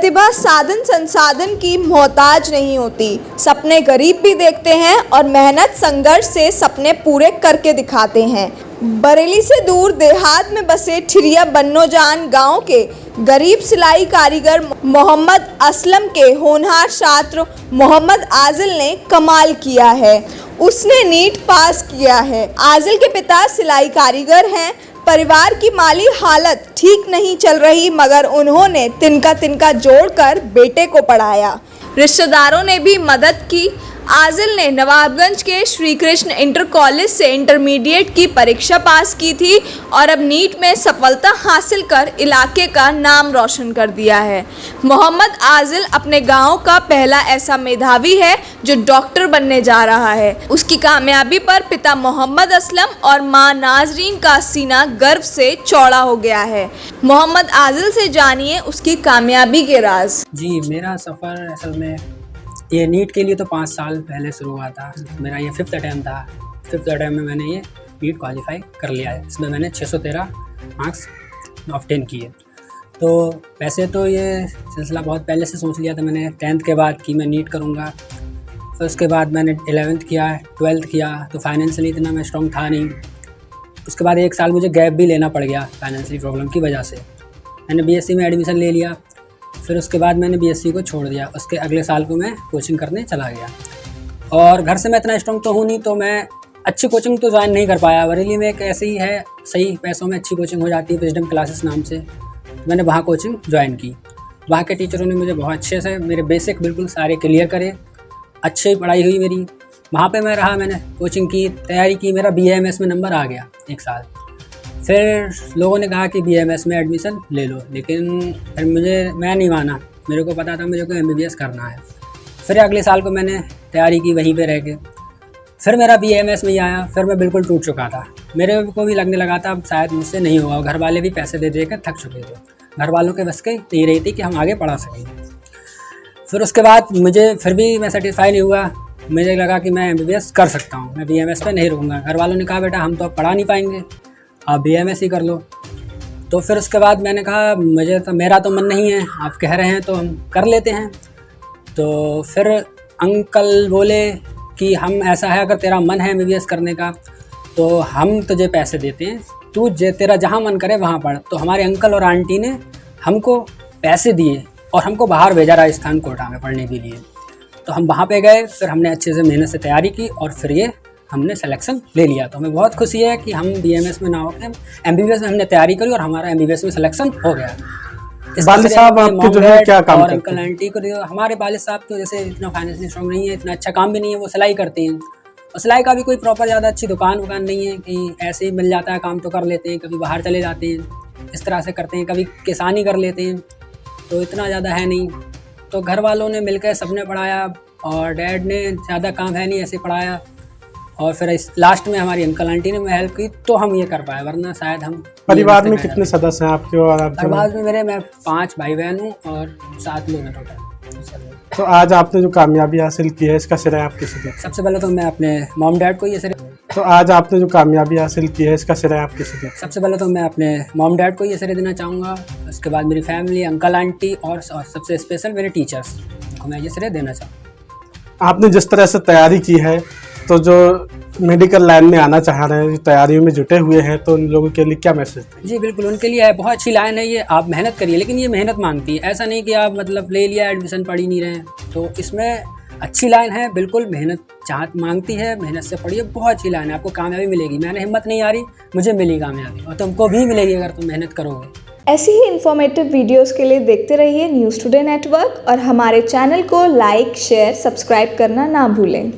प्रतिभा साधन संसाधन की मोहताज नहीं होती। सपने गरीब भी देखते हैं और मेहनत संघर्ष से सपने पूरे करके दिखाते हैं। बरेली से दूर देहात में बसे ठिरिया बन्नोजान गांव के गरीब सिलाई कारीगर मोहम्मद असलम के होनहार छात्र मोहम्मद आजिल ने कमाल किया है। उसने नीट पास किया है। आजिल के पिता सिलाई कारीगर हैं। परिवार की माली हालत ठीक नहीं चल रही, मगर उन्होंने तिनका तिनका जोड़कर बेटे को पढ़ाया। रिश्तेदारों ने भी मदद की। आजिल ने नवाबगंज के श्री कृष्ण इंटर कॉलेज से इंटरमीडिएट की परीक्षा पास की थी और अब नीट में सफलता हासिल कर इलाके का नाम रोशन कर दिया है। मोहम्मद आजिल अपने गांव का पहला ऐसा मेधावी है जो डॉक्टर बनने जा रहा है। उसकी कामयाबी पर पिता मोहम्मद असलम और मां नाजरीन का सीना गर्व से चौड़ा हो गया है। मोहम्मद आजिल से जानिए उसकी कामयाबी के राज। जी, मेरा सफ़र असल में ये नीट के लिए तो 5 साल पहले शुरू हुआ था। मेरा ये 5th अटैम्प्ट था। 5th अटैम्प्ट में मैंने ये नीट क्वालिफाई कर लिया है। इसमें मैंने 613 मार्क्स ऑब्टेन किए। तो वैसे तो ये सिलसिला बहुत पहले से सोच लिया था मैंने 10th के बाद कि मैं नीट करूँगा। फिर उसके बाद मैंने 11th किया, 12th किया, तो फाइनेंशियली इतना मैं स्ट्रॉन्ग था नहीं। उसके बाद 1 साल मुझे गैप भी लेना पड़ गया फाइनेंशियली प्रॉब्लम की वजह से। मैंने बीएससी में एडमिशन ले लिया। फिर उसके बाद मैंने बीएससी को छोड़ दिया। उसके अगले साल को मैं कोचिंग करने चला गया और घर से मैं इतना स्ट्रॉन्ग तो हूँ नहीं, तो मैं अच्छी कोचिंग तो ज्वाइन नहीं कर पाया। बरेली में एक ऐसी ही है, सही पैसों में अच्छी कोचिंग हो जाती है, विजडम क्लासेस नाम से। मैंने वहाँ कोचिंग ज्वाइन की। वहाँ के टीचरों ने मुझे बहुत अच्छे से मेरे बेसिक बिल्कुल सारे क्लियर करे। अच्छी पढ़ाई हुई मेरी। वहाँ पर मैं रहा, मैंने कोचिंग की, तैयारी की। मेरा BAMS में नंबर आ गया 1 साल। फिर लोगों ने कहा कि BAMS में एडमिशन ले लो, लेकिन फिर मैं नहीं माना। मेरे को पता था मुझे को MBBS करना है। फिर अगले साल को मैंने तैयारी की वहीं पे रह के। फिर मेरा BAMS में ही आया। फिर मैं बिल्कुल टूट चुका था। मेरे को भी लगने लगा था अब शायद मुझसे नहीं होगा। घर वाले भी पैसे दे कर थक चुके थे। घर वालों के बस के नहीं रही थी कि हम आगे पढ़ा सकेंगे। फिर उसके बाद मुझे फिर भी मैं सेटिस्फाई नहीं हुआ। मुझे लगा कि मैं MBBS कर सकता हूँ, मैं BAMS पे नहीं रुकूँगा। घर वालों ने कहा बेटा हम तो अब पढ़ा नहीं पाएंगे, आप BAMS ही कर लो। तो फिर उसके बाद मैंने कहा मेरा तो मन नहीं है, आप कह रहे हैं तो हम कर लेते हैं। तो फिर अंकल बोले कि हम ऐसा है, अगर तेरा मन है MBBS करने का तो हम तुझे पैसे देते हैं, तू तेरा जहाँ मन करे वहाँ पढ़। तो हमारे अंकल और आंटी ने हमको पैसे दिए और हमको बाहर भेजा राजस्थान कोटा में पढ़ने के लिए। तो हम वहाँ पे गए। फिर हमने अच्छे से मेहनत से तैयारी की और फिर ये हमने सिलेक्शन ले लिया। तो हमें बहुत खुशी है कि हम BAMS में ना होकर MBBS में हमने तैयारी करी और हमारा MBBS में सिलेक्शन हो गया। वालिद साहब आपके जो है क्या काम और करते अंकल आंटी को हमारे वालिद साहब तो जैसे इतना फाइनेंशियली स्ट्रॉन्ग नहीं है, इतना अच्छा काम भी नहीं है, वो सिलाई करते हैं। और सिलाई का भी कोई प्रॉपर ज़्यादा अच्छी दुकान नहीं है कि ऐसे ही मिल जाता है काम तो कर लेते हैं। कभी बाहर चले जाते हैं, इस तरह से करते हैं, कभी किसानी कर लेते हैं, तो इतना ज़्यादा है नहीं। तो घर वालों ने मिलकर सबने पढ़ाया और डैड ने ज़्यादा काम है नहीं ऐसे पढ़ाया। और फिर इस लास्ट में हमारी अंकल आंटी ने हेल्प की तो हम ये कर पाए, वरना शायद हम। परिवार में कितने सदस्य हैं आपके? और आप परिवार में मैं 5 भाई बहन हूँ और 7 लोग हैं टोटल। तो आज आपने जो कामयाबी हासिल की है इसका श्रेय आप किसे देते? सबसे पहले तो मैं अपने मॉम डैड को ये श्रेय। तो आज आपने जो कामयाबी हासिल की है इसका श्रेय आप किसे देते? सबसे पहले तो मैं अपने मॉम डैड को ये श्रेय देना चाहूँगा। उसके बाद मेरी फैमिली, अंकल आंटी और सबसे स्पेशल मेरे टीचर्स को मैं ये श्रेय देना चाहूँगा। आपने जिस तरह से तैयारी की है, तो जो मेडिकल लाइन में आना चाह रहे हैं, जो तैयारियों में जुटे हुए हैं, तो उन लोगों के लिए क्या मैसेज दें? जी बिल्कुल, उनके लिए है, बहुत अच्छी लाइन है ये। आप मेहनत करिए, लेकिन ये मेहनत मांगती है। ऐसा नहीं कि आप मतलब ले लिया एडमिशन पढ़ ही नहीं रहे हैं। तो इसमें अच्छी लाइन है, बिल्कुल मेहनत चाहत मांगती है। मेहनत से पढ़िए, बहुत अच्छी लाइन है, आपको कामयाबी मिलेगी। मैंने हिम्मत नहीं आ रही, मुझे मिली कामयाबी और तुमको भी मिलेगी अगर तुम मेहनत करोगे। ऐसी ही इन्फॉर्मेटिव वीडियोस के लिए देखते रहिए न्यूज़ टुडे नेटवर्क और हमारे चैनल को लाइक, शेयर, सब्सक्राइब करना ना भूलें।